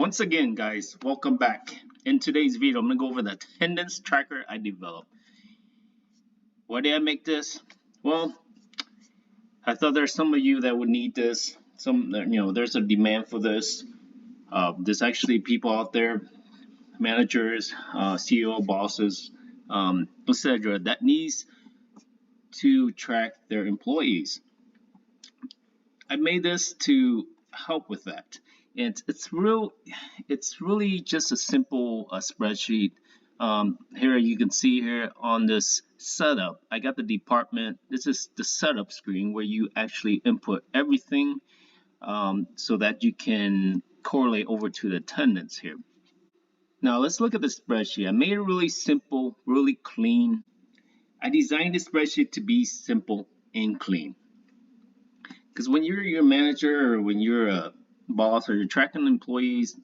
Once again, guys, welcome back. In today's video, I'm going to go over the attendance tracker I developed. Why did I make this? Well, I thought there's some of you that would need this. There's a demand for this. There's actually people out there, managers, CEO, bosses, etc., that needs to track their employees. I made this to help with that. And it's really just a simple spreadsheet. Here you can see here on this setup, I got the department. This is the setup screen where you actually input everything so that you can correlate over to the attendance here. Now let's look at the spreadsheet. I made it really simple, really clean. I designed the spreadsheet to be simple and clean. Because when you're your manager or when you're a boss or you're tracking employees,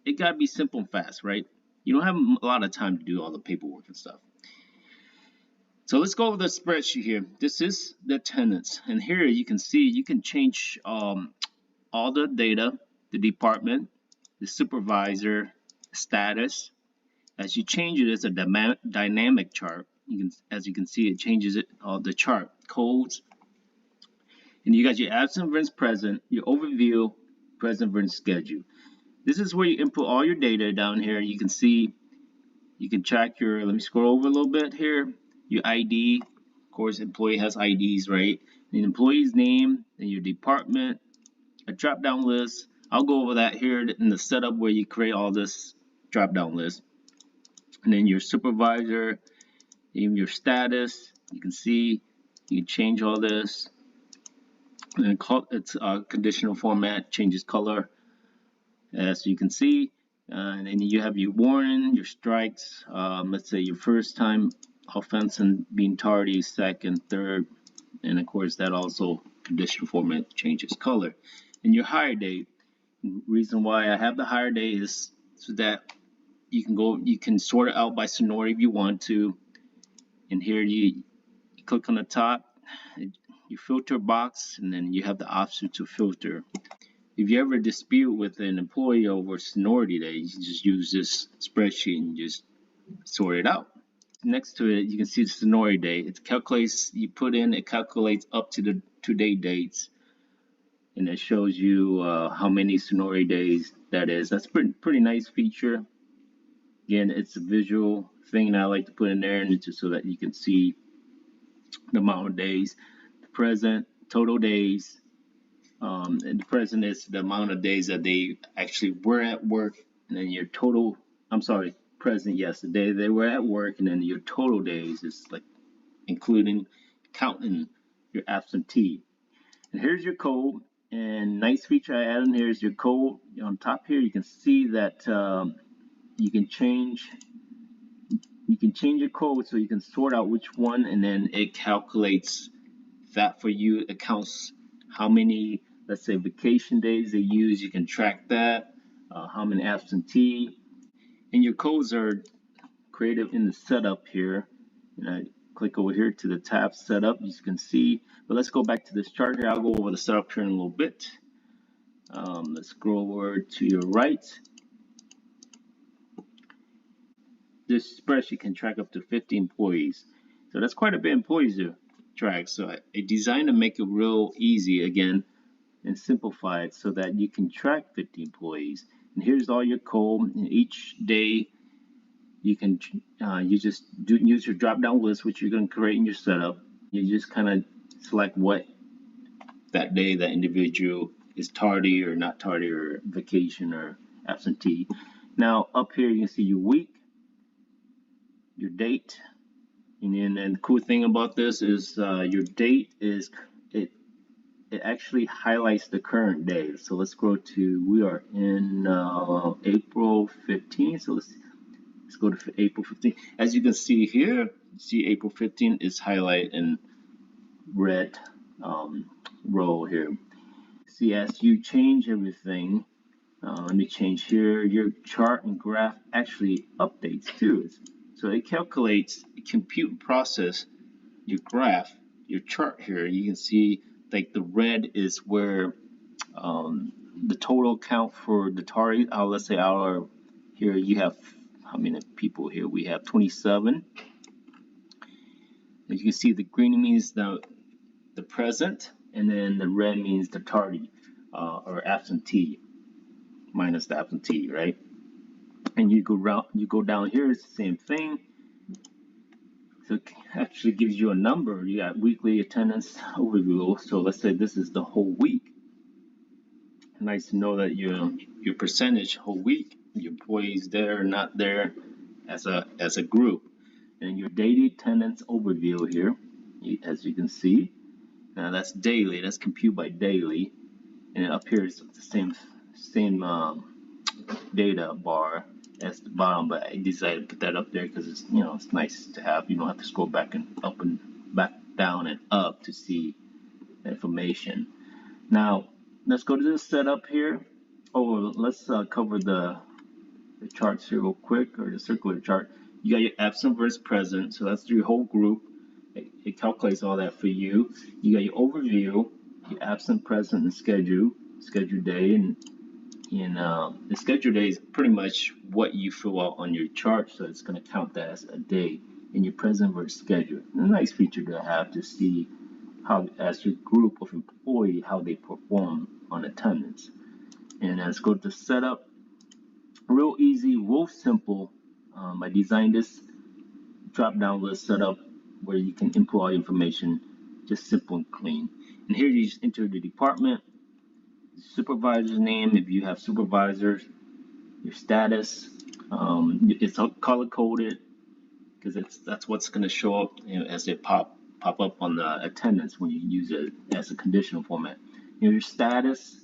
it gotta be simple and fast, right? You don't have a lot of time to do all the paperwork and stuff. So let's go over the spreadsheet here. This is the attendance, and here you can see you can change all the data, the department, the supervisor, status. As you change it, it's a dynamic chart. As you can see, it changes it the chart codes. And you got your absent versus present, your overview, present versus schedule. This is where you input all your data down here. You can see, you can track your, let me scroll over a little bit here, your ID. Of course, employee has IDs, right? The employee's name, and your department, a drop-down list. I'll go over that here in the setup where you create all this drop-down list. And then your supervisor, even your status. You can see, you can change all this. And it's conditional format, changes color, as you can see. And then you have your warning, your strikes. Let's say your first time offense and being tardy, second, third, and of course that also conditional format changes color. And your hire date. Reason why I have the hire date is so that you can sort it out by seniority if you want to. And here you click on the top. You filter box, and then you have the option to filter. If you ever dispute with an employee over seniority day, you can just use this spreadsheet and just sort it out. Next to it, you can see the seniority day. It calculates, you put in, it calculates up to the two-day dates, and it shows you how many seniority days that is. That's pretty nice feature. Again, it's a visual thing that I like to put in there, and just so that you can see the amount of days. Present, total days, and the present is the amount of days that they actually were at work, and then your total, present, yes, the day they were at work, and then your total days is like counting your absentee. And here's your code, and nice feature I added in here is your code. On top here, you can see that you can change your code so you can sort out which one, and then it calculates that for you. It counts how many, let's say, vacation days they use. You can track that, how many absentee, and your codes are created in the setup here. And I click over here to the tab setup, you can see. But let's go back to this chart here. I'll go over the setup here in a little bit. Let's scroll over to your right. This spreadsheet can track up to 50 employees, so that's quite a bit of employees to track. So I designed to make it real easy again and simplify it so that you can track 50 employees. And here's all your code. And each day you can use your drop-down list, which you're going to create in your setup. You just kind of select what that day that individual is tardy or not tardy or vacation or absentee. Now up here you can see your week, your date, and the cool thing about this is your date is it actually highlights the current day. So let's go to, we are in April 15th. So let's go to April 15th. As you can see here, see April 15th is highlighted in red row here. See, as you change everything, let me change here, your chart and graph actually updates too. So it calculates, compute and process your graph, your chart here. You can see like the red is where the total count for the target. Let's say our here you have how many people here? We have 27. As you can see, the green means the present, and then the red means the tardy or absentee minus the absentee, right? And you go down here, it's the same thing. So it actually gives you a number. You got weekly attendance overview. So let's say this is the whole week. Nice to know that your percentage whole week, your employees there, not there, as a group. And your daily attendance overview here, as you can see. Now that's daily. That's compute by daily, and up here is the same data bar as the bottom. But I decided to put that up there because it's it's nice to have. You don't have to scroll back and up and back down and up to see the information. Now let's go to the setup here. Oh, let's cover the charts here real quick, or the circular chart. You got your absent versus present, so that's your whole group. It calculates all that for you. You got your overview, your absent, present, and schedule day, and the schedule day is pretty much what you fill out on your chart, so it's going to count that as a day. And your present versus schedule. A nice feature to have to see how, as your group of employee, how they perform on attendance. And let's go to setup. Real easy, real simple. I designed this drop-down list setup where you can input all information, just simple and clean. And here you just enter the department, supervisor's name if you have supervisors, your status. It's color coded because that's what's going to show up as it pop up on the attendance when you use it as a conditional format. Your status,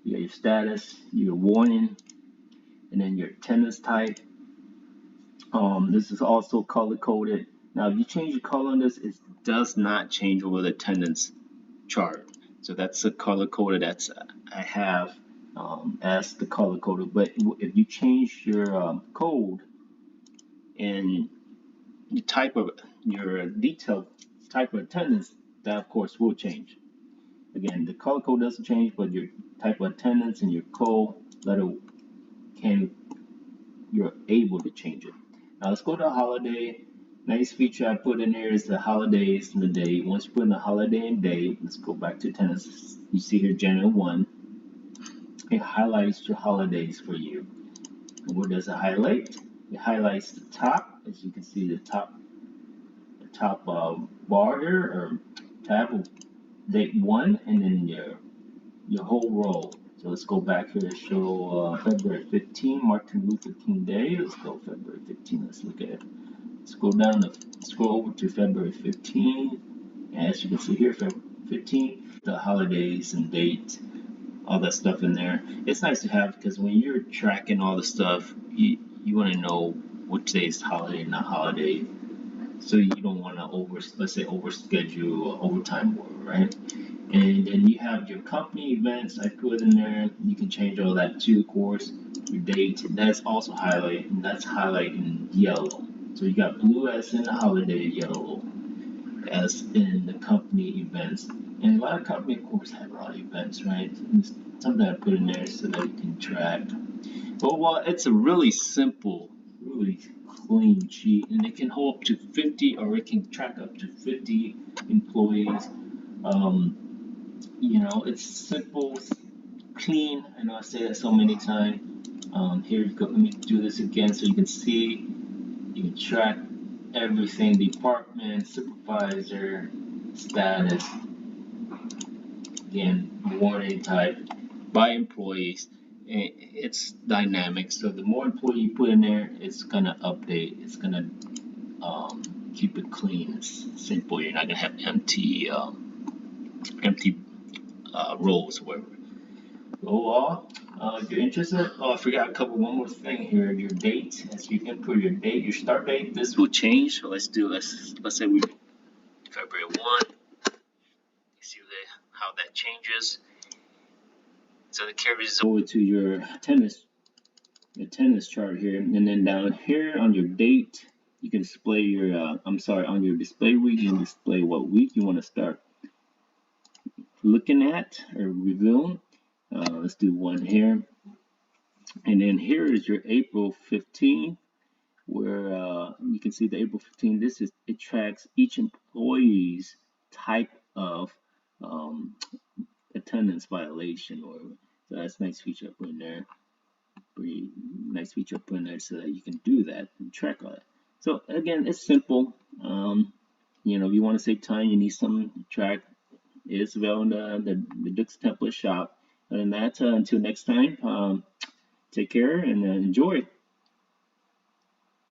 you got your status, your warning, and then your attendance type. This is also color coded. Now, if you change the color on this, it does not change over the attendance chart. So that's the color coded that's I have as the color coded. But if you change your code and the type of your detailed type of attendance, that of course will change. Again, the color code doesn't change, but your type of attendance and your code letter you're able to change it. Now let's go to holiday. Nice feature I put in there is the holidays and the date. Once you put in the holiday and date, let's go back to attendance. You see here January 1. It highlights your holidays for you. And where does it highlight? It highlights the top, as you can see the top bar here, or tab of date 1, and then your whole row. So let's go back here to show February 15, Martin Luther King Day. Let's go February 15. Let's look at it. Scroll over to February 15. And as you can see here, February 15, the holidays and date, all that stuff in there. It's nice to have because when you're tracking all the stuff, you want to know which day is holiday, not holiday. So you don't want to overschedule or overtime work, right? And then you have your company events I put in there. You can change all that too, of course. Your date, that's also highlighted, and that's highlighted in yellow. So you got blue as in the holiday, yellow as in the company events. And a lot of companies, of course, have a lot of events, right? Something I put in there so that you can track. But while it's a really simple, really clean sheet, and it can hold up to 50, or it can track up to 50 employees. It's simple, clean. I know I say that so many times. Here you go. Let me do this again so you can see. You can track everything: department, supervisor, status. Again, warning type by employees. It's dynamic, so the more employee you put in there, it's gonna update. It's gonna keep it clean. It's simple. You're not gonna have empty rows or whatever. Overall, if you're interested, I forgot to cover one more thing here. Your date, as you input your date, your start date, this will change. So let's say we February 1. You see how that changes. So it carries over to your attendance chart here, and then down here on your date, you can display your on your display week, you can display what week you want to start looking at or reviewing. Let's do one here. And then here is your April 15, where you can see the April 15. It tracks each employee's type of um, attendance violation, or so that's a nice feature up in there. Pretty nice feature up in there so that you can do that and track all that. So again, it's simple. You know, if you want to save time, you need something to track. It's available in the DuC Template shop. Other than that, until next time, take care and enjoy.